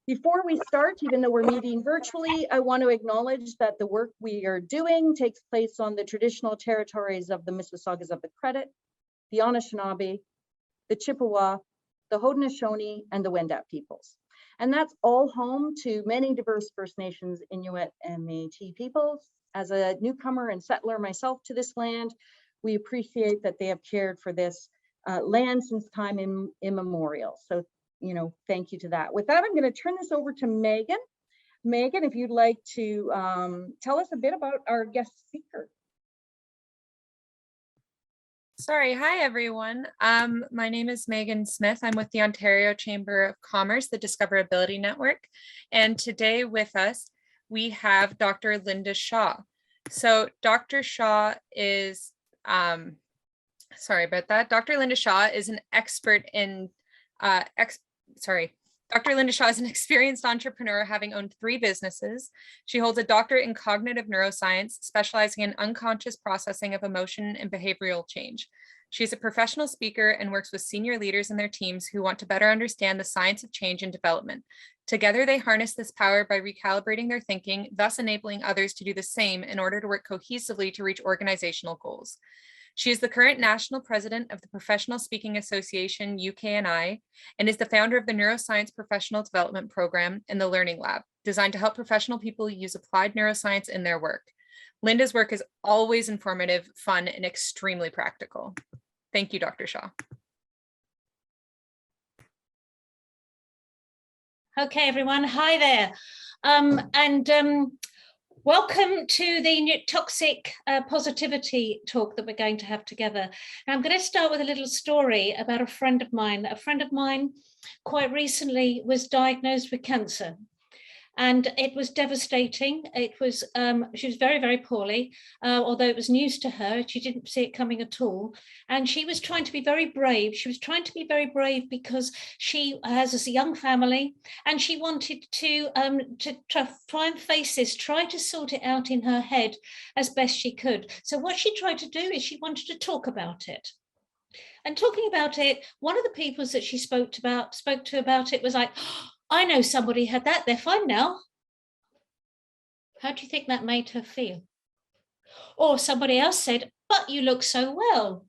Before we start, even though we're meeting virtually, I want to acknowledge that the work we are doing takes place on the traditional territories of the Mississaugas of the Credit, the Anishinaabe, the Chippewa, the Haudenosaunee, and the Wendat peoples. And that's all home to many diverse First Nations, Inuit, and Métis peoples. As a newcomer and settler myself to this land, we appreciate that they have cared for this land since time immemorial. So, thank you to that. With that, I'm going to turn this over to Megan. Megan, if you'd like to tell us a bit about our guest speaker. Sorry, hi everyone. My name is Megan Smith. I'm with the Ontario Chamber of Commerce, the Discoverability Network. And today with us, we have Dr. Linda Shaw. So Dr. Shaw is, sorry about that. Dr. Linda Shaw is an expert in, Dr. Linda Shaw is an experienced entrepreneur, having owned 3 businesses. She holds a doctorate in cognitive neuroscience, specializing in unconscious processing of emotion and behavioral change. She is a professional speaker and works with senior leaders and their teams who want to better understand the science of change and development. Together, they harness this power by recalibrating their thinking, thus enabling others to do the same in order to work cohesively to reach organizational goals. She is the current national president of the Professional Speaking Association, UKNI, and is the founder of the Neuroscience Professional Development Program and the Learning Lab, designed to help professional people use applied neuroscience in their work. Linda's work is always informative, fun, and extremely practical. Thank you, Dr. Shaw. Okay, everyone. Hi there. Welcome to the toxic positivity talk that we're going to have together. Now, I'm going to start with a little story about a friend of mine. A friend of mine quite recently was diagnosed with cancer. And it was devastating. It was, she was very, very poorly, although it was news to her. She didn't see it coming at all. And she was trying to be very brave. She was trying to be very brave because she has a young family and she wanted to try and face this, try to sort it out in her head as best she could. So what she tried to do is she wanted to talk about it. And talking about it, one of the people that she spoke to about it was like, oh, I know somebody had that, they're fine now. How do you think that made her feel? Or somebody else said, but you look so well.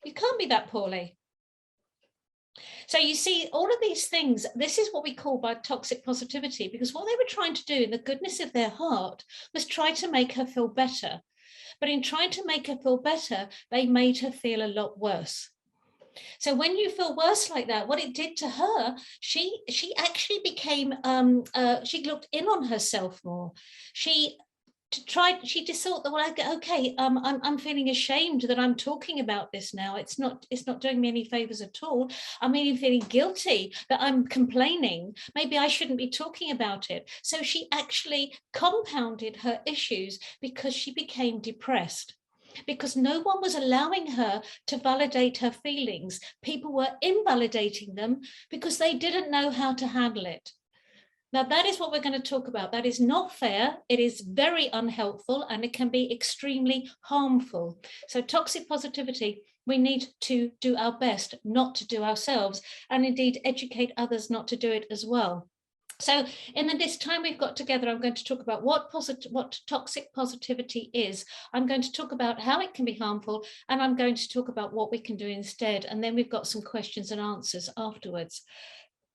You can't be that poorly. So you see, all of these things, this is what we call by toxic positivity, because what they were trying to do in the goodness of their heart was try to make her feel better. But in trying to make her feel better, they made her feel a lot worse. So when you feel worse like that, what it did to her, she actually became, she looked in on herself more. She just thought that, well, okay, I'm feeling ashamed that I'm talking about this now. It's not doing me any favors at all. I'm even feeling guilty that I'm complaining. Maybe I shouldn't be talking about it. So she actually compounded her issues because she became depressed. Because no one was allowing her to validate her feelings. People were invalidating them because they didn't know how to handle it. Now, that is what we're going to talk about. That is not fair. It is very unhelpful and it can be extremely harmful. So toxic positivity, we need to do our best not to do ourselves, and indeed educate others not to do it as well. So in this time we've got together, I'm going to talk about what toxic positivity is. I'm going to talk about how it can be harmful, and I'm going to talk about what we can do instead. And then we've got some questions and answers afterwards.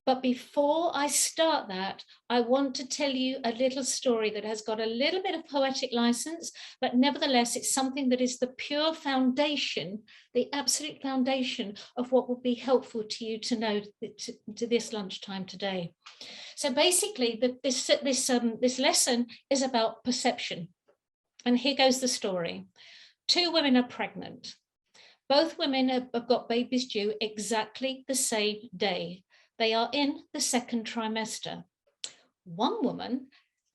But before I start that, I want to tell you a little story that has got a little bit of poetic license, but nevertheless, it's something that is the pure foundation, the absolute foundation of what will be helpful to you to know to this lunchtime today. So basically, this lesson is about perception. And here goes the story. 2 women are pregnant. Both women have got babies due exactly the same day. They are in the 2nd trimester. One woman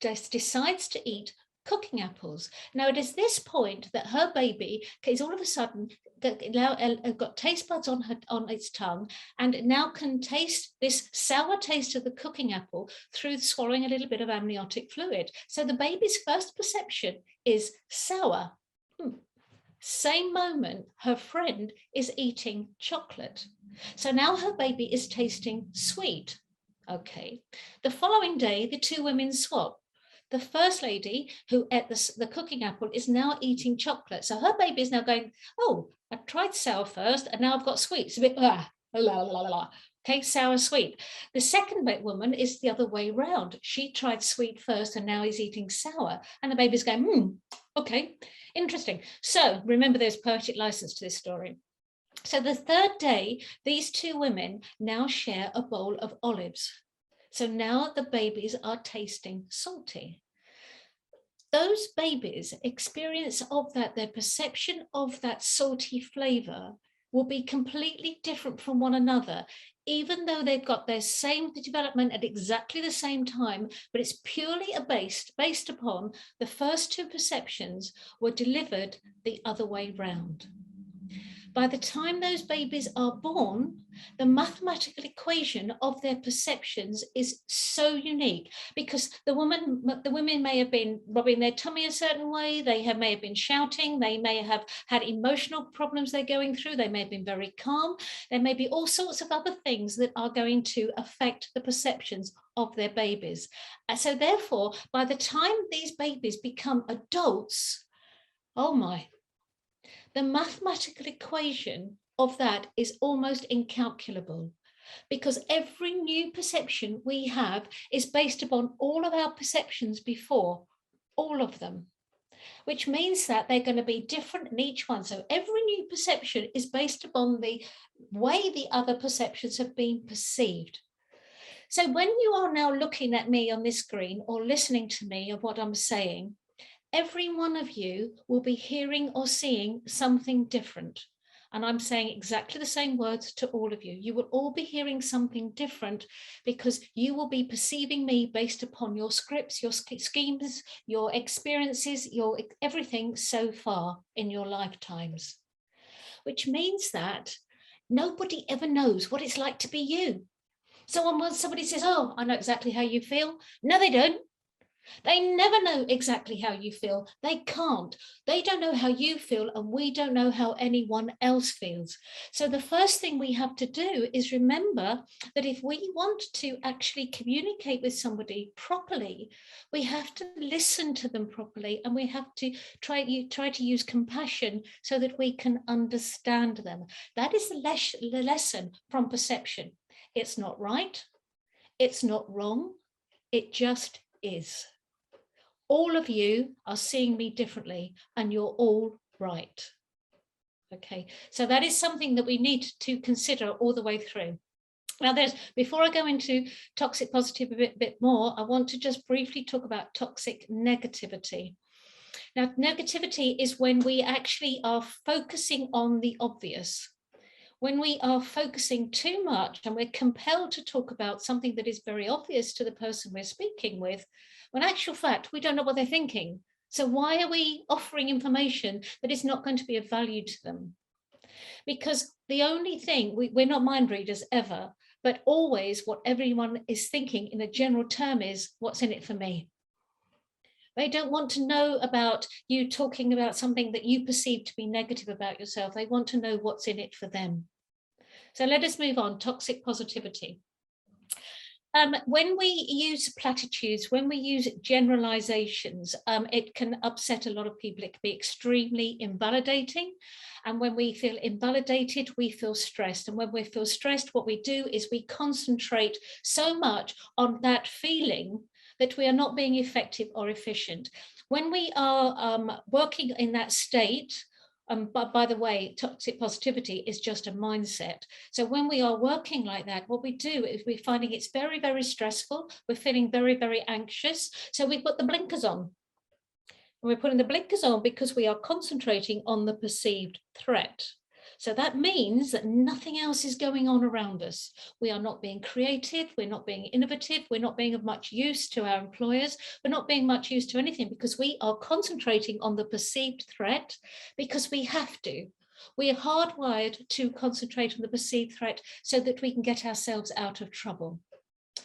just decides to eat cooking apples. Now, it is this point that her baby is all of a sudden got taste buds on its tongue, and it now can taste this sour taste of the cooking apple through swallowing a little bit of amniotic fluid. So the baby's first perception is sour. Same moment, her friend is eating chocolate. So now her baby is tasting sweet. Okay. The following day, the two women swap. The first lady who ate the cooking apple is now eating chocolate. So her baby is now going, oh, I tried sour first and now I've got sweet. It's a bit, okay, sour, sweet. The second woman is the other way round. She tried sweet first and now is eating sour. And the baby's going, okay, interesting. So remember, there's poetic license to this story. So the third day, these two women now share a bowl of olives. So now the babies are tasting salty. Those babies' experience of that, their perception of that salty flavor will be completely different from one another, even though they've got their same development at exactly the same time, but it's purely based upon the first two perceptions were delivered the other way round. By the time those babies are born, the mathematical equation of their perceptions is so unique, because the women may have been rubbing their tummy a certain way, may have been shouting, they may have had emotional problems they're going through, they may have been very calm, there may be all sorts of other things that are going to affect the perceptions of their babies. So therefore, by the time these babies become adults, oh my, the mathematical equation of that is almost incalculable, because every new perception we have is based upon all of our perceptions before, all of them, which means that they're going to be different in each one. So every new perception is based upon the way the other perceptions have been perceived. So when you are now looking at me on this screen or listening to me of what I'm saying, every one of you will be hearing or seeing something different. And I'm saying exactly the same words to all of you. You will all be hearing something different, because you will be perceiving me based upon your scripts, your schemes, your experiences, your everything so far in your lifetimes. Which means that nobody ever knows what it's like to be you. So when somebody says, oh, I know exactly how you feel. No, they don't. They never know exactly how you feel. They can't. They don't know how you feel, and we don't know how anyone else feels. So the first thing we have to do is remember that if we want to actually communicate with somebody properly, we have to listen to them properly, and we have to try to use compassion so that we can understand them. That is the lesson from perception. It's not right. It's not wrong. It just is. All of you are seeing me differently, and you're all right. Okay, so that is something that we need to consider all the way through. Now, before I go into toxic positivity a bit more, I want to just briefly talk about toxic negativity. Now, negativity is when we actually are focusing on the obvious. When we are focusing too much and we're compelled to talk about something that is very obvious to the person we're speaking with, when in actual fact, we don't know what they're thinking. So why are we offering information that is not going to be of value to them? Because the only thing, we're not mind readers ever, but always what everyone is thinking in a general term is, what's in it for me? They don't want to know about you talking about something that you perceive to be negative about yourself. They want to know what's in it for them. So let us move on. Toxic positivity. When we use platitudes, when we use generalizations, it can upset a lot of people. It can be extremely invalidating. And when we feel invalidated, we feel stressed. And when we feel stressed, what we do is we concentrate so much on that feeling that we are not being effective or efficient. When we are working in that state, but by the way, toxic positivity is just a mindset. So when we are working like that, what we do is we're finding it's very, very stressful. We're feeling very, very anxious. So we put the blinkers on. And we're putting the blinkers on because we are concentrating on the perceived threat. So that means that nothing else is going on around us. We are not being creative, we're not being innovative, we're not being of much use to our employers, we're not being much use to anything, because we are concentrating on the perceived threat because we have to. We are hardwired to concentrate on the perceived threat so that we can get ourselves out of trouble.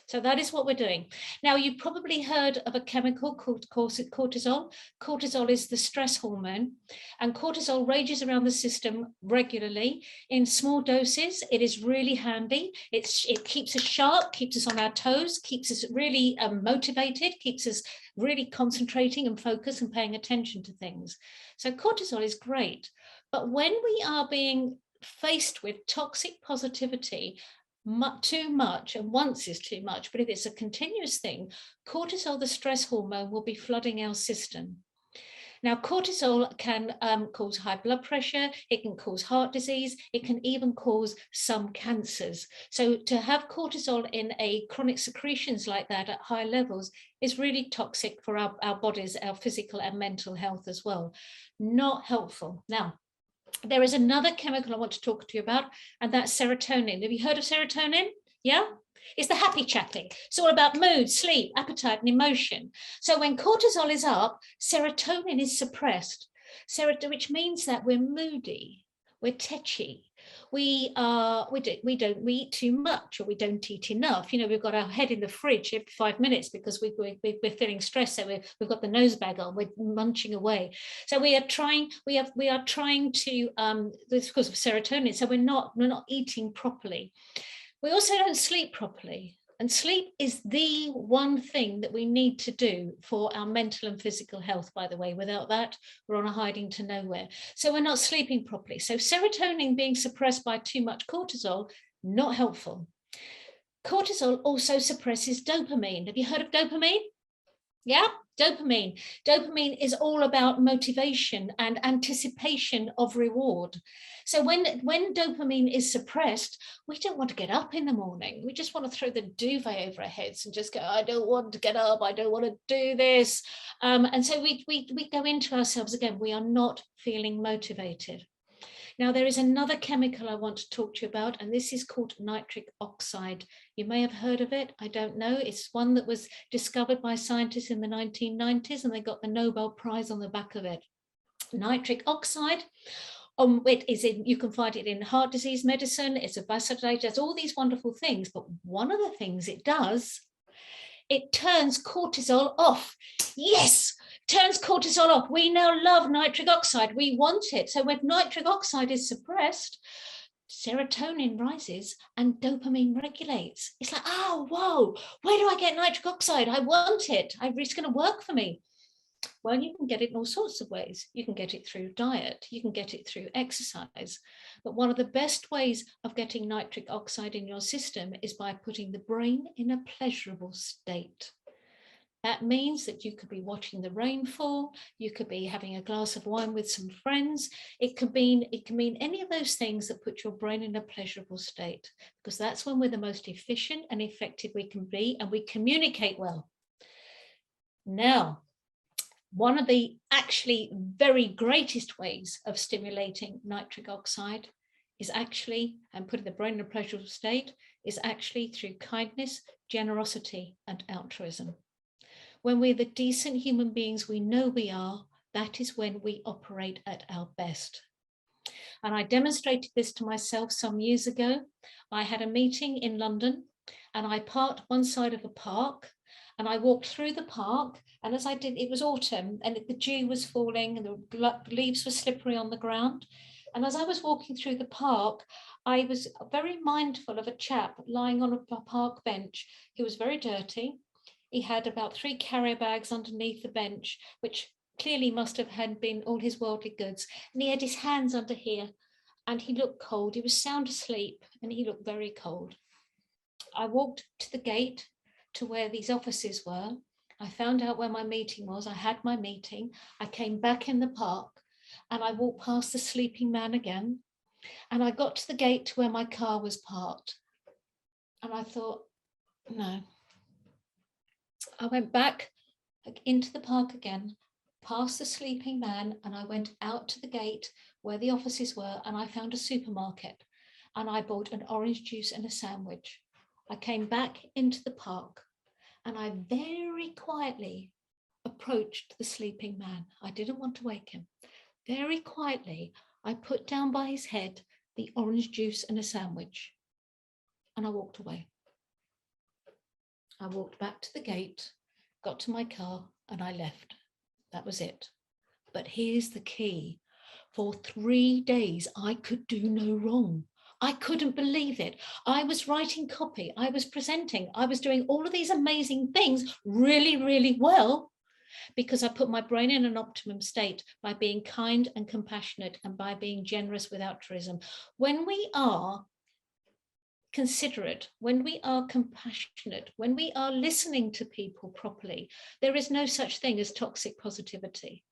So that is what we're doing. Now, you've probably heard of a chemical called cortisol. Cortisol is the stress hormone, and cortisol rages around the system regularly in small doses. It is really handy. It keeps us sharp, keeps us on our toes, keeps us really motivated, keeps us really concentrating and focused and paying attention to things. So cortisol is great. But when we are being faced with toxic positivity, too much, and once is too much, but if it's a continuous thing, cortisol, the stress hormone, will be flooding our system. Now, cortisol can cause high blood pressure, it can cause heart disease, it can even cause some cancers. So to have cortisol in a chronic secretions like that at high levels is really toxic for our bodies, our physical and mental health as well. Not helpful. Now, there is another chemical I want to talk to you about, and that's serotonin. Have you heard of serotonin? Yeah? It's the happy chappy. It's all about mood, sleep, appetite, and emotion. So when cortisol is up, serotonin is suppressed, which means that we're moody, we're tetchy, we eat too much, or we don't eat enough. You know, we've got our head in the fridge every 5 minutes because we're feeling stressed. So we've got the nose bag on, we're munching away. So we are trying to this is because of serotonin. So we're not eating properly. We also don't sleep properly. And sleep is the one thing that we need to do for our mental and physical health, by the way. Without that, we're on a hiding to nowhere. So we're not sleeping properly. So serotonin being suppressed by too much cortisol, not helpful. Cortisol also suppresses dopamine. Have you heard of dopamine? Yeah, dopamine. Dopamine is all about motivation and anticipation of reward. So when dopamine is suppressed, we don't want to get up in the morning. We just want to throw the duvet over our heads and just go, I don't want to get up. I don't want to do this. And so we go into ourselves again. We are not feeling motivated. Now, there is another chemical I want to talk to you about, and this is called nitric oxide. You may have heard of it. I don't know. It's one that was discovered by scientists in the 1990s, and they got the Nobel Prize on the back of it. Nitric oxide, you can find it in heart disease medicine. It's a vasodilator. It's all these wonderful things. But one of the things it does, it turns cortisol off. Yes, turns cortisol off. We now love nitric oxide. We want it. So when nitric oxide is suppressed, serotonin rises and dopamine regulates. It's like, oh, whoa, where do I get nitric oxide? I want it. It's going to work for me. Well, you can get it in all sorts of ways. You can get it through diet. You can get it through exercise. But one of the best ways of getting nitric oxide in your system is by putting the brain in a pleasurable state. That means that you could be watching the rain fall. You could be having a glass of wine with some friends. It can mean any of those things that put your brain in a pleasurable state, because that's when we're the most efficient and effective we can be, and we communicate well. Now, one of the actually very greatest ways of stimulating nitric oxide is actually, and putting the brain in a pleasurable state, is actually through kindness, generosity, and altruism. When we're the decent human beings we know we are, that is when we operate at our best. And I demonstrated this to myself some years ago. I had a meeting in London, and I parked one side of a park, and I walked through the park, and as I did, it was autumn, and the dew was falling, and the leaves were slippery on the ground. And as I was walking through the park, I was very mindful of a chap lying on a park bench who was very dirty. He had about 3 carrier bags underneath the bench, which clearly must have had been all his worldly goods. And he had his hands under here, and he looked cold. He was sound asleep, and he looked very cold. I walked to the gate to where these offices were. I found out where my meeting was. I had my meeting. I came back in the park, and I walked past the sleeping man again. And I got to the gate to where my car was parked. And I thought, no. I went back into the park again, past the sleeping man, and I went out to the gate where the offices were, and I found a supermarket, and I bought an orange juice and a sandwich. I came back into the park, and I very quietly approached the sleeping man. I didn't want to wake him. Very quietly, I put down by his head the orange juice and a sandwich, and I walked away. I walked back to the gate, got to my car, and I left. That was it. But here's the key. For 3 days, I could do no wrong. I couldn't believe it. I was writing copy, I was presenting, I was doing all of these amazing things really, really well, because I put my brain in an optimum state by being kind and compassionate and by being generous with altruism. When we are considerate, when we are compassionate, when we are listening to people properly, there is no such thing as toxic positivity.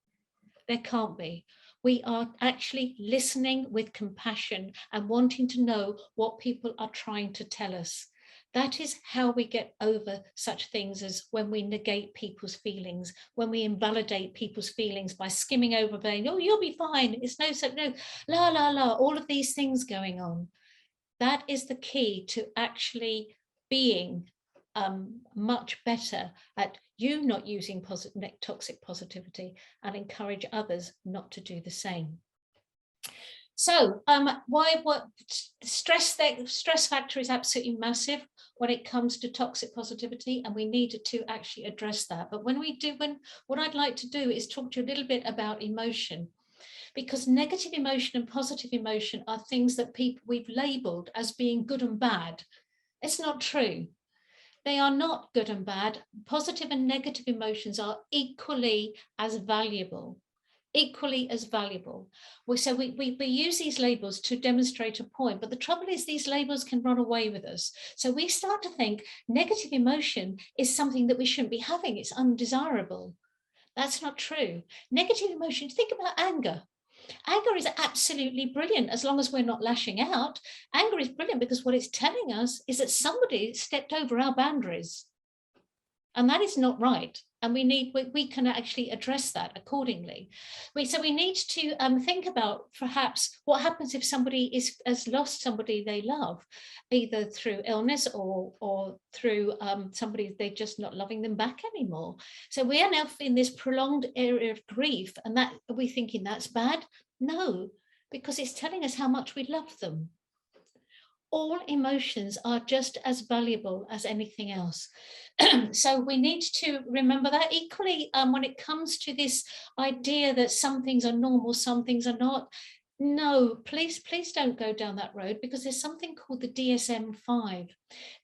There can't be. We are actually listening with compassion and wanting to know what people are trying to tell us. That is how we get over such things as when we negate people's feelings, when we invalidate people's feelings by skimming over, saying, oh, you'll be fine. It's no, la, la, la, all of these things going on. That is the key to actually being much better at you not using toxic positivity, and encourage others not to do the same. So what stress factor is absolutely massive when it comes to toxic positivity, and we need to actually address that. But what I'd like to do is talk to you a little bit about emotion, because negative emotion and positive emotion are things that we've labeled as being good and bad. It's not true. They are not good and bad. Positive and negative emotions are equally as valuable. Equally as valuable. So we use these labels to demonstrate a point, but the trouble is these labels can run away with us. So we start to think negative emotion is something that we shouldn't be having. It's undesirable. That's not true. Negative emotion, think about anger. Anger is absolutely brilliant as long as we're not lashing out. Anger is brilliant because what it's telling us is that somebody stepped over our boundaries. And that is not right. And we can actually address that accordingly. So we need to think about perhaps what happens if somebody has lost somebody they love, either through illness or through somebody they're just not loving them back anymore. So we are now in this prolonged area of grief, and that are we thinking that's bad? No, because it's telling us how much we love them. All emotions are just as valuable as anything else. So we need to remember that. Equally, when it comes to this idea that some things are normal, some things are not, no, please don't go down that road, because there's something called the DSM-5.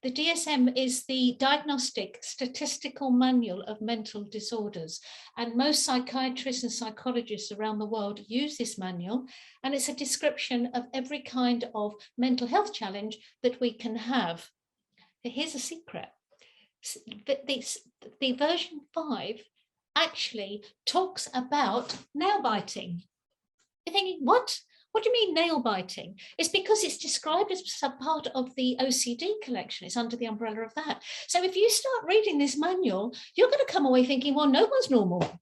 The DSM is the Diagnostic Statistical Manual of Mental Disorders, and most psychiatrists and psychologists around the world use this manual, and it's a description of every kind of mental health challenge that we can have. But here's a secret. The version 5 actually talks about nail biting. You're thinking, what? What do you mean nail biting? It's because it's described as some part of the OCD collection. It's under the umbrella of that. So if you start reading this manual, you're going to come away thinking, well, no one's normal.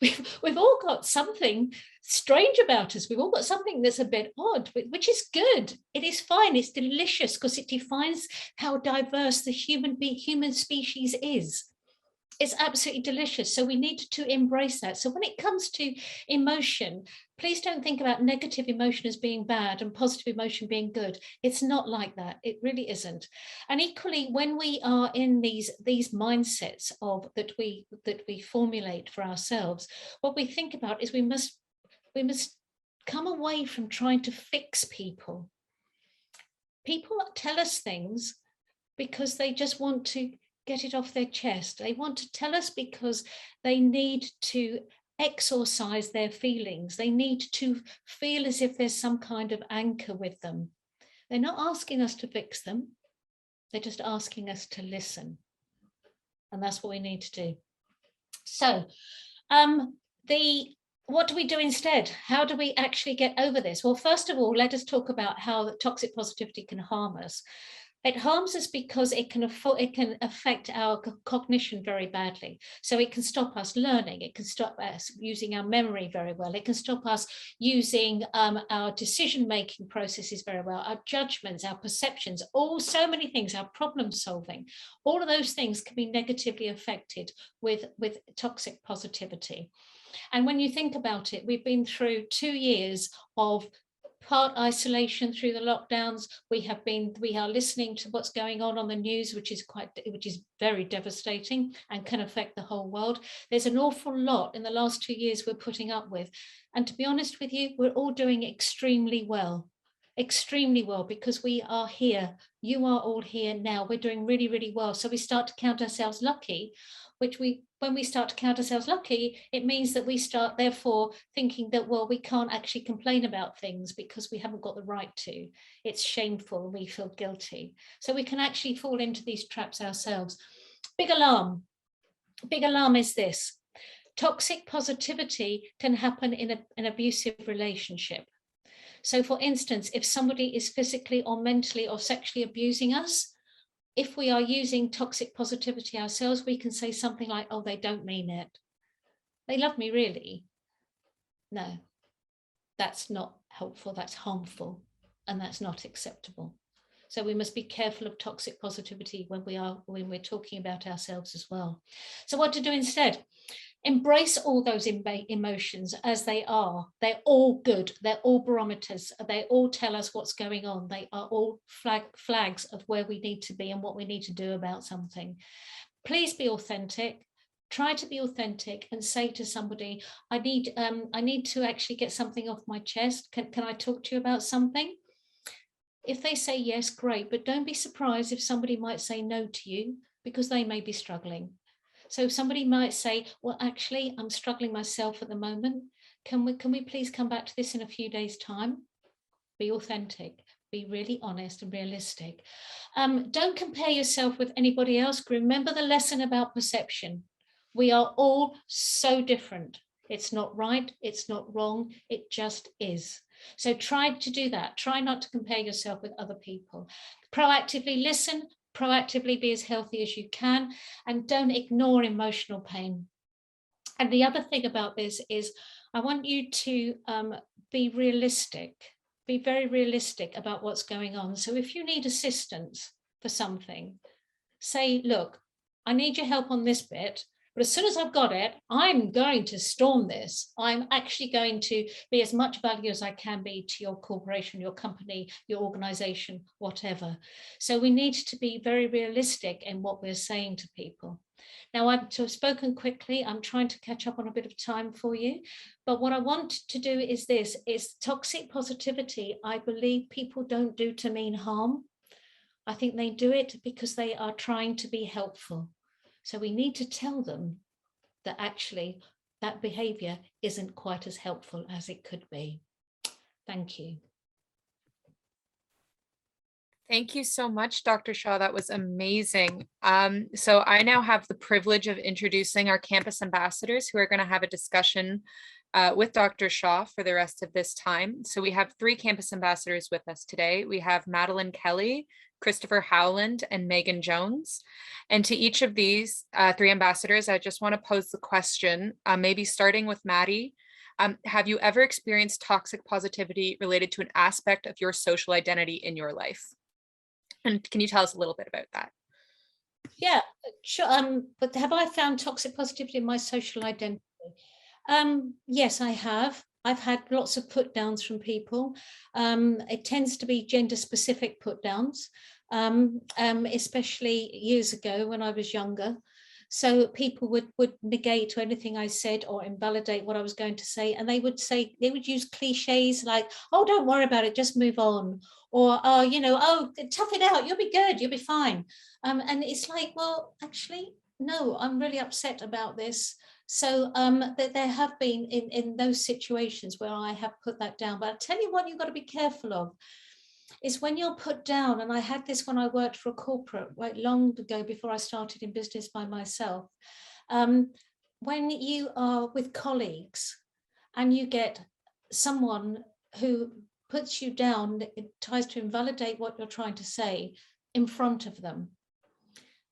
We've all got something strange about us. We've all got something that's a bit odd, which is good. It is fine. It's delicious because it defines how diverse the human species is. It's absolutely delicious. So we need to embrace that. So when it comes to emotion, please don't think about negative emotion as being bad and positive emotion being good. It's not like that. It really isn't. And equally, when we are in these mindsets of that we formulate for ourselves, what we think about is we must come away from trying to fix people. People tell us things because they just want to get it off their chest. They want to tell us because they need to exorcise their feelings. They need to feel as if there's some kind of anchor with them. They're not asking us to fix them. They're just asking us to listen. And that's what we need to do. So what do we do instead? How do we actually get over this? Well, first of all, let us talk about how toxic positivity can harm us. It harms us because it can affect our cognition very badly. So it can stop us learning. It can stop us using our memory very well. It can stop us using our decision-making processes very well, our judgments, our perceptions, so many things, our problem solving. All of those things can be negatively affected with toxic positivity. And when you think about it, we've been through 2 years of part isolation through the lockdowns. We are listening to what's going on the news, which is very devastating and can affect the whole world. There's an awful lot in the last 2 years we're putting up with. And to be honest with you, we're all doing extremely well, because we are here. You are all here now. We're doing really, really well. So we start to count ourselves lucky, when we start to count ourselves lucky, it means that we start therefore thinking that, well, we can't actually complain about things because we haven't got the right to. It's shameful and we feel guilty. So we can actually fall into these traps ourselves. Big alarm. Big alarm is this. Toxic positivity can happen in an abusive relationship. So for instance, if somebody is physically or mentally or sexually abusing us, if we are using toxic positivity ourselves, we can say something like, oh, they don't mean it. They love me, really. No, that's not helpful, that's harmful, and that's not acceptable. So we must be careful of toxic positivity when we're talking about ourselves as well. So what to do instead? Embrace all those emotions as they are. They're all good. They're all barometers. They all tell us what's going on. They are all flags of where we need to be and what we need to do about something. Please be authentic. Try to be authentic and say to somebody, I need to actually get something off my chest. Can I talk to you about something? If they say yes, great, but don't be surprised if somebody might say no to you because they may be struggling. So somebody might say, well, actually, I'm struggling myself at the moment. Can we please come back to this in a few days' time? Be authentic, be really honest and realistic. Don't compare yourself with anybody else. Remember the lesson about perception. We are all so different. It's not right, it's not wrong, it just is. So try to do that. Try not to compare yourself with other people. Proactively listen, proactively be as healthy as you can, and don't ignore emotional pain. And the other thing about this is I want you to be realistic, be very realistic about what's going on. So if you need assistance for something, say, look, I need your help on this bit, but as soon as I've got it, I'm going to storm this. I'm actually going to be as much value as I can be to your corporation, your company, your organization, whatever. So we need to be very realistic in what we're saying to people. Now, I've spoken quickly. I'm trying to catch up on a bit of time for you. But what I want to do is this, is toxic positivity. I believe people don't do to mean harm. I think they do it because they are trying to be helpful. So we need to tell them that actually that behavior isn't quite as helpful as it could be. Thank you. Thank you so much, Dr. Shaw. That was amazing. So I now have the privilege of introducing our campus ambassadors who are going to have a discussion with Dr. Shaw for the rest of this time. So we have 3 campus ambassadors with us today. We have Madeline Kelly, Christopher Howland, and Megan Jones. And to each of these 3 ambassadors, I just want to pose the question, maybe starting with Maddie. Have you ever experienced toxic positivity related to an aspect of your social identity in your life? And can you tell us a little bit about that? Yeah, sure. But have I found toxic positivity in my social identity? Yes, I have. I've had lots of put downs from people. It tends to be gender specific put downs, especially years ago when I was younger. So people would negate anything I said or invalidate what I was going to say. And they would use cliches like, oh, don't worry about it, just move on. Or, oh, tough it out, you'll be good, you'll be fine. And it's like, well, actually, no, I'm really upset about this. So there have been in those situations where I have put that down. But I'll tell you what you've got to be careful of is when you're put down, and I had this when I worked for a corporate right long ago before I started in business by myself, when you are with colleagues and you get someone who puts you down, it tries to invalidate what you're trying to say in front of them.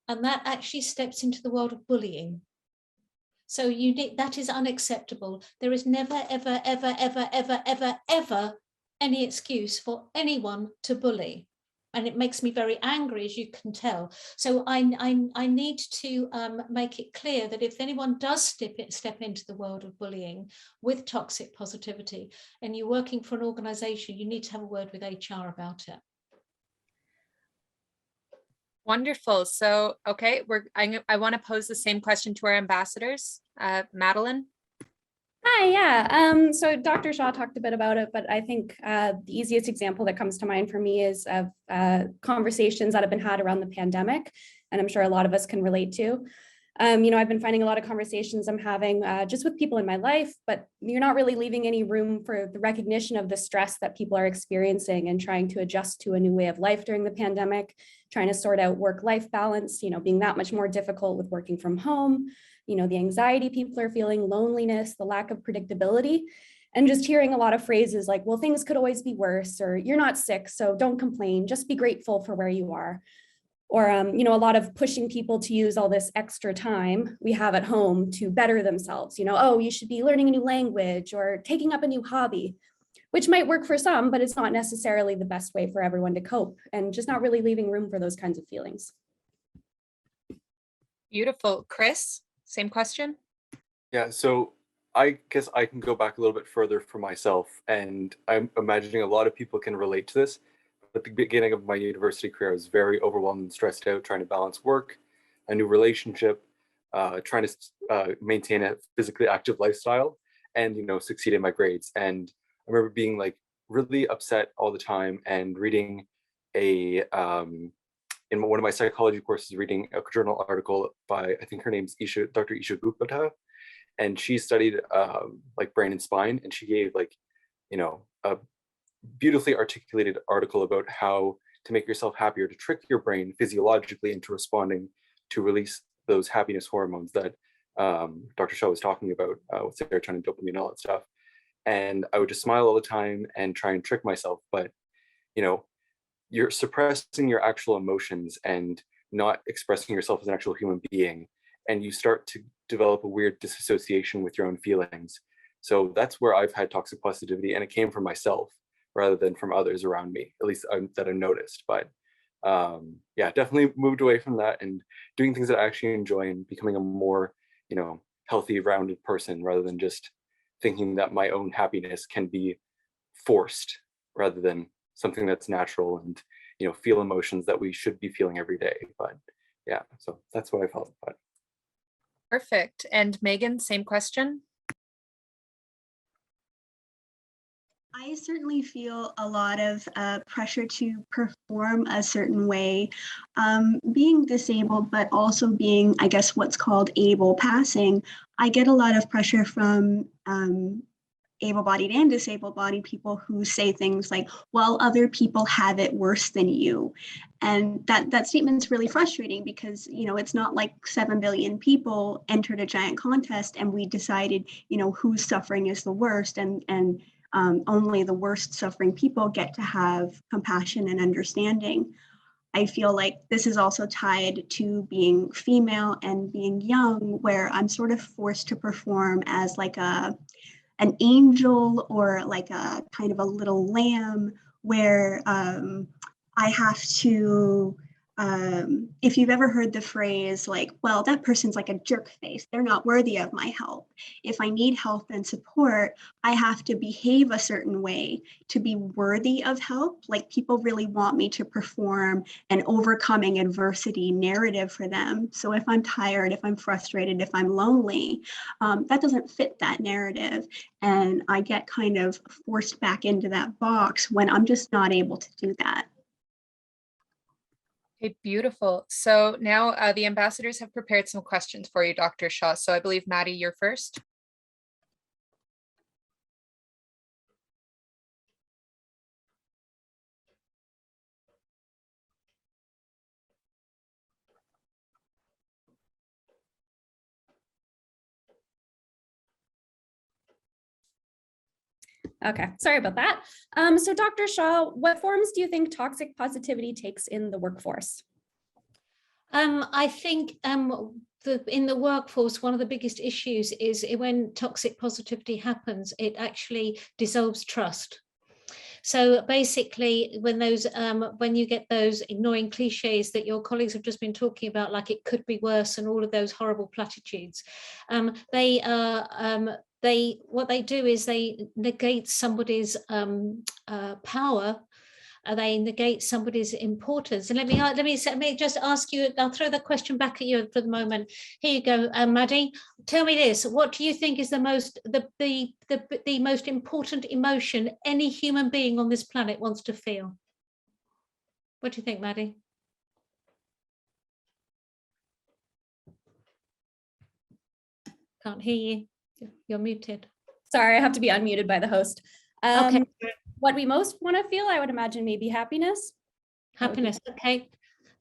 And that actually steps into the world of bullying. So that is unacceptable. There is never, ever, ever, ever, ever, ever, ever any excuse for anyone to bully. and it makes me very angry, as you can tell. So I need to make it clear that if anyone does step into the world of bullying with toxic positivity, and you're working for an organization, you need to have a word with HR about it. Wonderful. So, okay, I want to pose the same question to our ambassadors. Madeline? Hi, yeah. So Dr. Shaw talked a bit about it, but I think the easiest example that comes to mind for me is of conversations that have been had around the pandemic, and I'm sure a lot of us can relate to. I've been finding a lot of conversations I'm having just with people in my life, but you're not really leaving any room for the recognition of the stress that people are experiencing and trying to adjust to a new way of life during the pandemic, trying to sort out work-life balance, being that much more difficult with working from home, the anxiety people are feeling, loneliness, the lack of predictability, and just hearing a lot of phrases like, well, things could always be worse, or you're not sick, so don't complain, just be grateful for where you are. Or, a lot of pushing people to use all this extra time we have at home to better themselves. Oh, you should be learning a new language or taking up a new hobby, which might work for some, but it's not necessarily the best way for everyone to cope, and just not really leaving room for those kinds of feelings. Beautiful. Chris, same question? Yeah, so I guess I can go back a little bit further for myself, and I'm imagining a lot of people can relate to this. At the beginning of my university career, I was very overwhelmed and stressed out, trying to balance work, a new relationship, trying to maintain a physically active lifestyle, and succeed in my grades. And I remember being like really upset all the time, and reading in one of my psychology courses, reading a journal article by, I think her name's Dr. Isha Gupta, and she studied like brain and spine, and she gave a beautifully articulated article about how to make yourself happier, to trick your brain physiologically into responding to release those happiness hormones that Dr. Shaw was talking about with serotonin, dopamine, and all that stuff. And I would just smile all the time and try and trick myself. But, you're suppressing your actual emotions and not expressing yourself as an actual human being. And you start to develop a weird disassociation with your own feelings. So that's where I've had toxic positivity, and it came from myself rather than from others around me, at least that I noticed. But yeah, definitely moved away from that and doing things that I actually enjoy, and becoming a more, healthy, rounded person, rather than just thinking that my own happiness can be forced, rather than something that's natural, and, feel emotions that we should be feeling every day. But yeah, so that's what I felt. But Perfect. And Megan, same question? I certainly feel a lot of pressure to perform a certain way. Being disabled, but also being, I guess, what's called able passing, I get a lot of pressure from able-bodied and disabled-bodied people who say things like, well, other people have it worse than you. And that statement's really frustrating, because, it's not like 7 billion people entered a giant contest and we decided, whose suffering is the worst, and only the worst suffering people get to have compassion and understanding. I feel like this is also tied to being female and being young, where I'm sort of forced to perform as like an angel, or like a kind of a little lamb, where I have to, if you've ever heard the phrase like, well, that person's like a jerk face, they're not worthy of my help. If I need help and support, I have to behave a certain way to be worthy of help. Like, people really want me to perform an overcoming adversity narrative for them. So if I'm tired, if I'm frustrated, if I'm lonely, that doesn't fit that narrative. And I get kind of forced back into that box when I'm just not able to do that. Okay, beautiful. So now the ambassadors have prepared some questions for you, Dr. Shaw. So I believe, Maddie, you're first. Okay, sorry about that. So Dr. Shaw, what forms do you think toxic positivity takes in the workforce? I think in the workforce, one of the biggest issues is when toxic positivity happens, it actually dissolves trust. So basically, when you get those ignoring cliches that your colleagues have just been talking about, like it could be worse and all of those horrible platitudes, what they do is they negate somebody's power. They negate somebody's importance. And let me just ask you, I'll throw the question back at you for the moment. Here you go, Maddie. Tell me this: what do you think is the most important emotion any human being on this planet wants to feel? What do you think, Maddie? Can't hear you. You're muted. Sorry, I have to be unmuted by the host. Okay. What we most want to feel, I would imagine, maybe happiness. Happiness. Okay.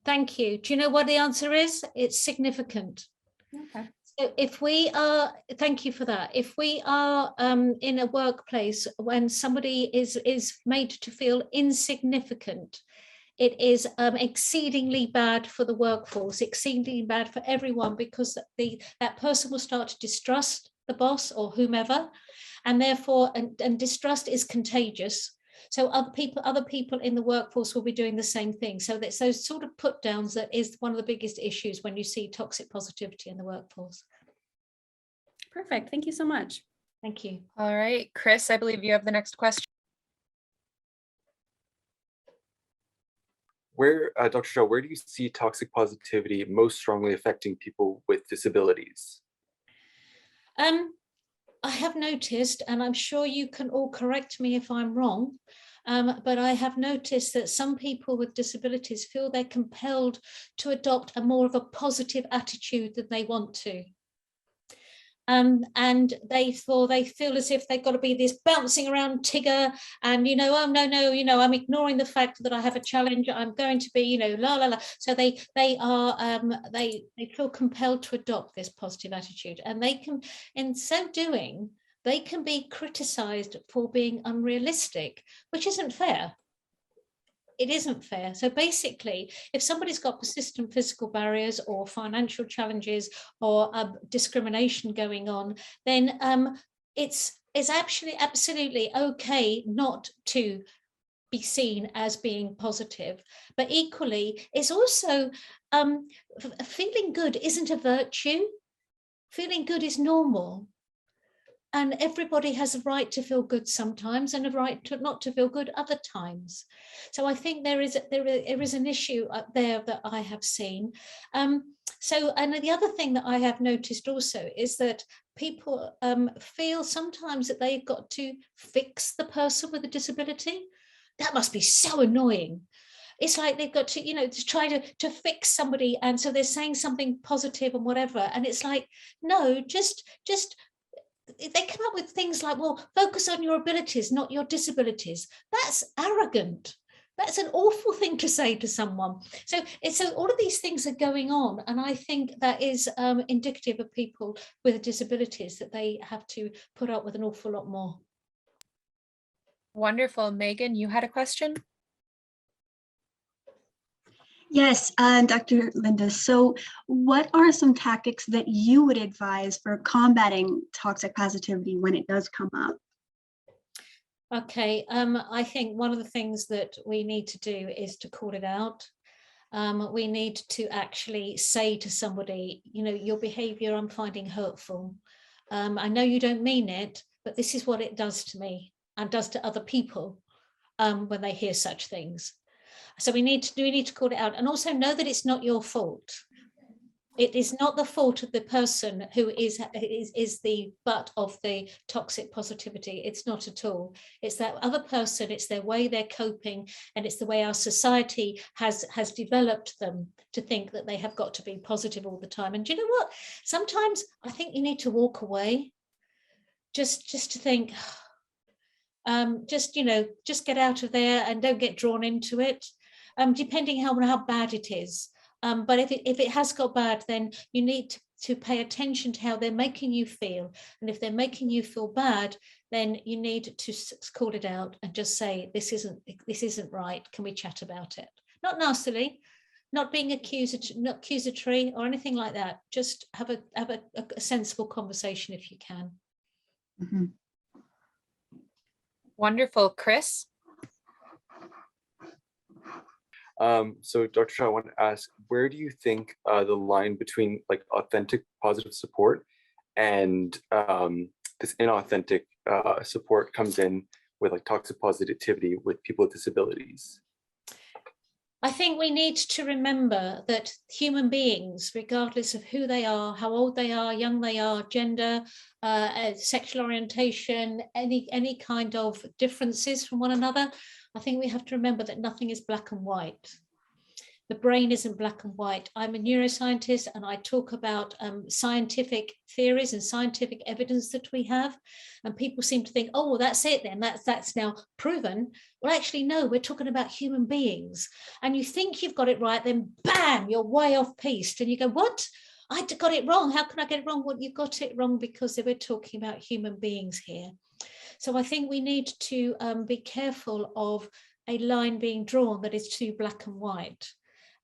Thank you. Do you know what the answer is? It's significant. Okay. So if we are, thank you for that. If we are in a workplace when somebody is made to feel insignificant, it is exceedingly bad for the workforce, exceedingly bad for everyone, because that person will start to distrust the boss or whomever, and therefore, and distrust is contagious. So other people in the workforce will be doing the same thing. So that's those sort of put downs that is one of the biggest issues when you see toxic positivity in the workforce. Perfect. Thank you so much. Thank you. All right, Chris, I believe you have the next question. Dr. Shaw, where do you see toxic positivity most strongly affecting people with disabilities? I have noticed, and I'm sure you can all correct me if I'm wrong, but I have noticed that some people with disabilities feel they're compelled to adopt a more of a positive attitude than they want to. And they feel as if they've got to be this bouncing around Tigger, and oh no, I'm ignoring the fact that I have a challenge. I'm going to be, la la la. So they feel compelled to adopt this positive attitude, and they can, in so doing, they can be criticised for being unrealistic, which isn't fair. It isn't fair. So basically, if somebody's got persistent physical barriers or financial challenges or discrimination going on, then it's actually absolutely okay not to be seen as being positive. But equally, it's also feeling good isn't a virtue. Feeling good is normal. And everybody has a right to feel good sometimes and a right to not to feel good other times. So I think there is an issue up there that I have seen. And the other thing that I have noticed also is that people feel sometimes that they've got to fix the person with a disability. That must be so annoying. It's like they've got to, to try to fix somebody. And so they're saying something positive and whatever. And it's like, no, just they come up with things like, well, focus on your abilities, not your disabilities. That's arrogant. That's an awful thing to say to someone. So all of these things are going on. And I think that is indicative of people with disabilities, that they have to put up with an awful lot more. Wonderful. Megan, you had a question? Yes, Dr. Linda. So what are some tactics that you would advise for combating toxic positivity when it does come up? Okay, I think one of the things that we need to do is to call it out. We need to actually say to somebody, your behavior I'm finding hurtful. I know you don't mean it, but this is what it does to me and does to other people when they hear such things. So we need to call it out, and also know that it's not your fault. It is not the fault of the person who is the butt of the toxic positivity. It's not at all. It's that other person. It's their way they're coping, and it's the way our society has developed them to think that they have got to be positive all the time. And do you know what? Sometimes I think you need to walk away, just to think. Just get out of there and don't get drawn into it, depending how bad it is. But if it has got bad, then you need to pay attention to how they're making you feel. And if they're making you feel bad, then you need to call it out and just say, this isn't right. Can we chat about it? Not nastily, not being accusatory or anything like that. Just have a sensible conversation if you can. Mm-hmm. Wonderful. Chris? So Dr. Shaw, I want to ask, where do you think the line between like authentic positive support and this inauthentic support comes in with like toxic positivity with people with disabilities? I think we need to remember that human beings, regardless of who they are, how old they are, young they are, gender, sexual orientation, any kind of differences from one another, I think we have to remember that nothing is black and white. The brain isn't black and white. I'm a neuroscientist and I talk about scientific theories and scientific evidence that we have. And people seem to think, oh, well, that's it then, that's now proven. Well, actually, no, we're talking about human beings. And you think you've got it right, then bam, you're way off piste. And you go, what? I got it wrong. How can I get it wrong? Well, you got it wrong because we're talking about human beings here. So I think we need to be careful of a line being drawn that is too black and white.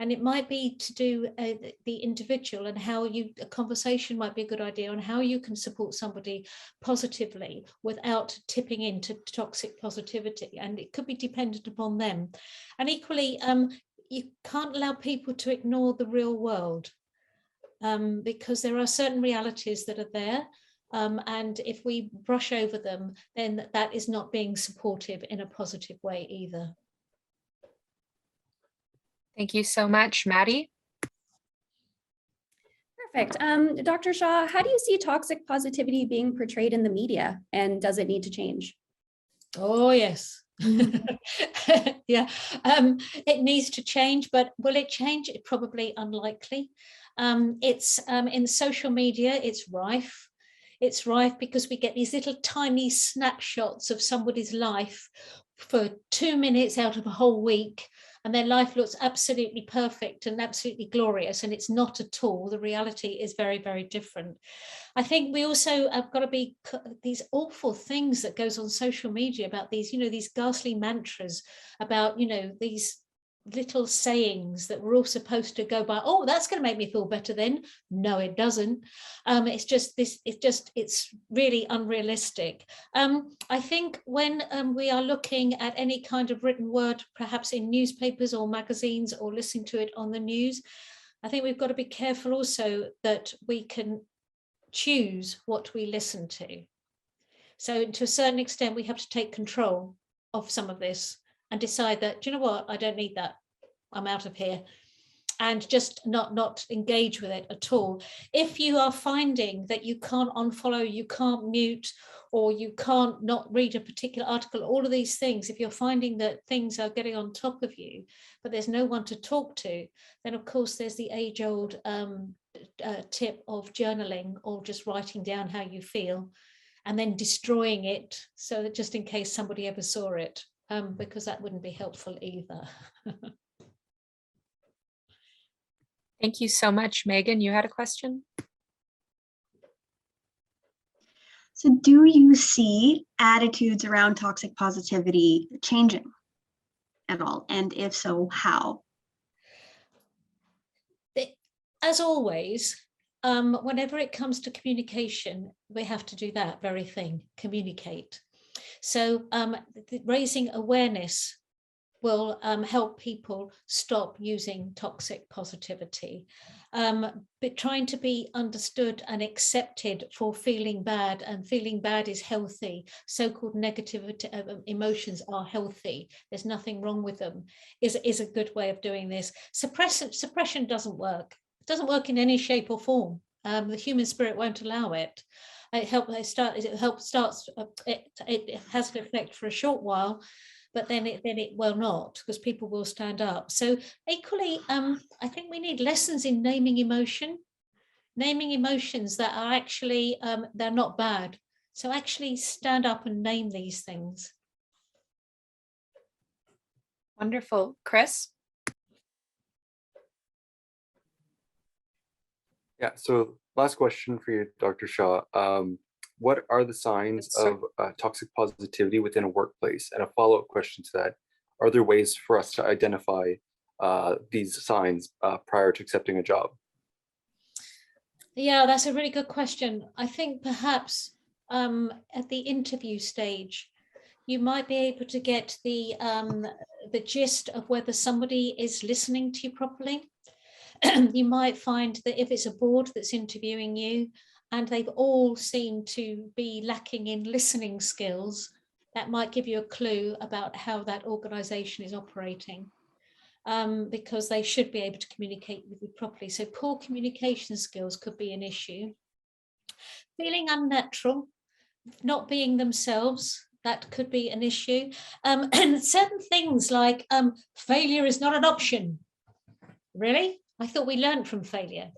And it might be to do the individual and how a conversation might be a good idea on how you can support somebody positively without tipping into toxic positivity. And it could be dependent upon them. And equally, you can't allow people to ignore the real world because there are certain realities that are there. And if we brush over them, then that is not being supportive in a positive way either. Thank you so much, Maddie. Perfect. Dr. Shaw, how do you see toxic positivity being portrayed in the media, and does it need to change? Oh, yes. Yeah, it needs to change, but will it change? It's probably unlikely. It's in social media, it's rife. It's rife because we get these little tiny snapshots of somebody's life for 2 minutes out of a whole week, and their life looks absolutely perfect and absolutely glorious, and it's not at all. The reality is very, very different. I think we also have got to be these awful things that goes on social media about these, these ghastly mantras about, these little sayings that we're all supposed to go by. Oh, that's going to make me feel better then. No, it doesn't. It's really unrealistic. I think when we are looking at any kind of written word, perhaps in newspapers or magazines or listening to it on the news, I think we've got to be careful also that we can choose what we listen to. So to a certain extent, we have to take control of some of this and decide that, do you know what, I don't need that, I'm out of here, and just not engage with it at all. If you are finding that you can't unfollow, you can't mute, or you can't not read a particular article, all of these things, if you're finding that things are getting on top of you, but there's no one to talk to, then of course there's the age-old tip of journaling or just writing down how you feel and then destroying it so that just in case somebody ever saw it. Because that wouldn't be helpful either. Thank you so much. Megan, you had a question? So do you see attitudes around toxic positivity changing at all? And if so, how? As always, whenever it comes to communication, we have to do that very thing, communicate. So raising awareness will help people stop using toxic positivity. But trying to be understood and accepted for feeling bad, and feeling bad is healthy. So-called negative emotions are healthy. There's nothing wrong with them, is a good way of doing this. Suppression doesn't work. It doesn't work in any shape or form. The human spirit won't allow it. It has an effect for a short while, but then it will not, because people will stand up. So equally, I think we need lessons in naming emotions that are actually, they're not bad. So actually stand up and name these things. Wonderful. Chris? Yeah, so last question for you, Dr. Shaw. What are the signs of toxic positivity within a workplace? And a follow-up question to that, are there ways for us to identify these signs prior to accepting a job? Yeah, that's a really good question. I think perhaps at the interview stage, you might be able to get the gist of whether somebody is listening to you properly. You might find that if it's a board that's interviewing you and they've all seemed to be lacking in listening skills, that might give you a clue about how that organization is operating, because they should be able to communicate with you properly. So poor communication skills could be an issue. Feeling unnatural, not being themselves, that could be an issue. And certain things like failure is not an option. Really? I thought we learned from failure.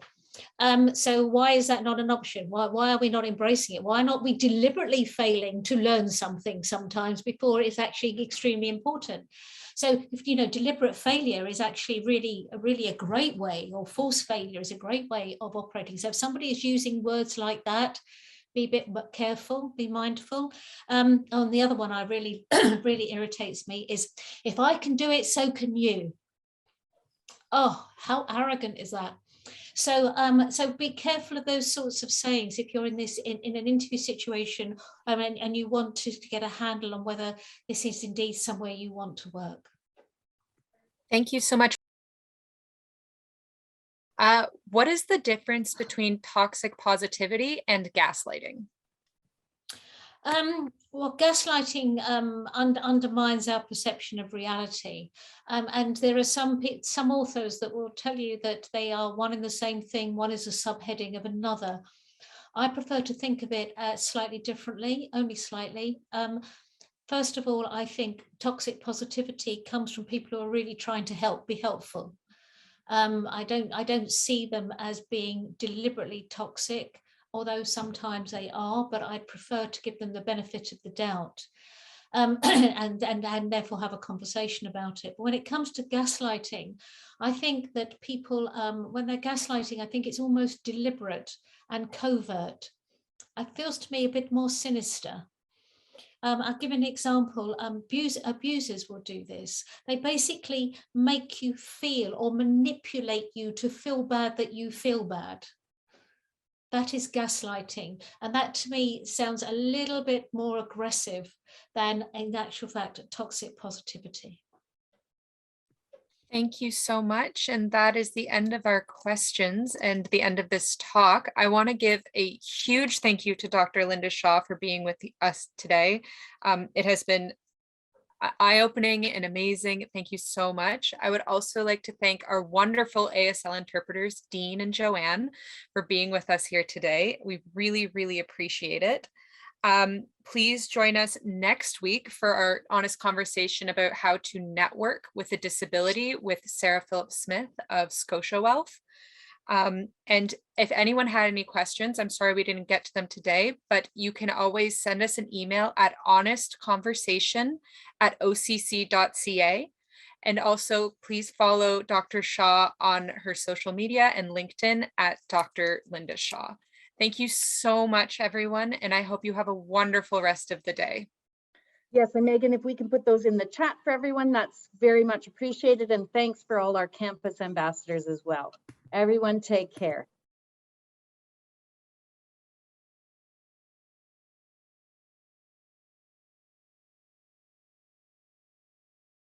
So why is that not an option? Why are we not embracing it? Why not we deliberately failing to learn something sometimes before it's actually extremely important? So if deliberate failure is actually really a great way, or forced failure is a great way of operating. So if somebody is using words like that, be a bit careful, be mindful. On the other one, I really really irritates me is, if I can do it, so can you. Oh, how arrogant is that? So so be careful of those sorts of sayings if you're in an interview situation, and you want to get a handle on whether this is indeed somewhere you want to work. Thank you so much. What is the difference between toxic positivity and gaslighting? Well, gaslighting undermines our perception of reality, and there are some authors that will tell you that they are one and the same thing. One is a subheading of another. I prefer to think of it slightly differently, only slightly. First of all, I think toxic positivity comes from people who are really trying to be helpful. I don't see them as being deliberately toxic, although sometimes they are, but I prefer to give them the benefit of the doubt, and therefore have a conversation about it. But when it comes to gaslighting, I think that people, when they're gaslighting, I think it's almost deliberate and covert. It feels to me a bit more sinister. I'll give an example. Abusers will do this. They basically make you feel or manipulate you to feel bad that you feel bad. That is gaslighting. And that to me sounds a little bit more aggressive than in actual fact toxic positivity. Thank you so much. And that is the end of our questions and the end of this talk. I want to give a huge thank you to Dr. Linda Shaw for being with us today. It has been eye-opening and amazing. Thank you so much. I would also like to thank our wonderful ASL interpreters, Dean and Joanne, for being with us here today. We really, really appreciate it. Please join us next week for our honest conversation about how to network with a disability with Sarah Phillips-Smith of Scotia Wealth. And if anyone had any questions, I'm sorry we didn't get to them today, but you can always send us an email at honestconversation@occ.ca. And also please follow Dr. Shaw on her social media and LinkedIn at Dr. Linda Shaw. Thank you so much, everyone, and I hope you have a wonderful rest of the day. Yes, and Megan, if we can put those in the chat for everyone, that's very much appreciated. And thanks for all our campus ambassadors as well. Everyone take care.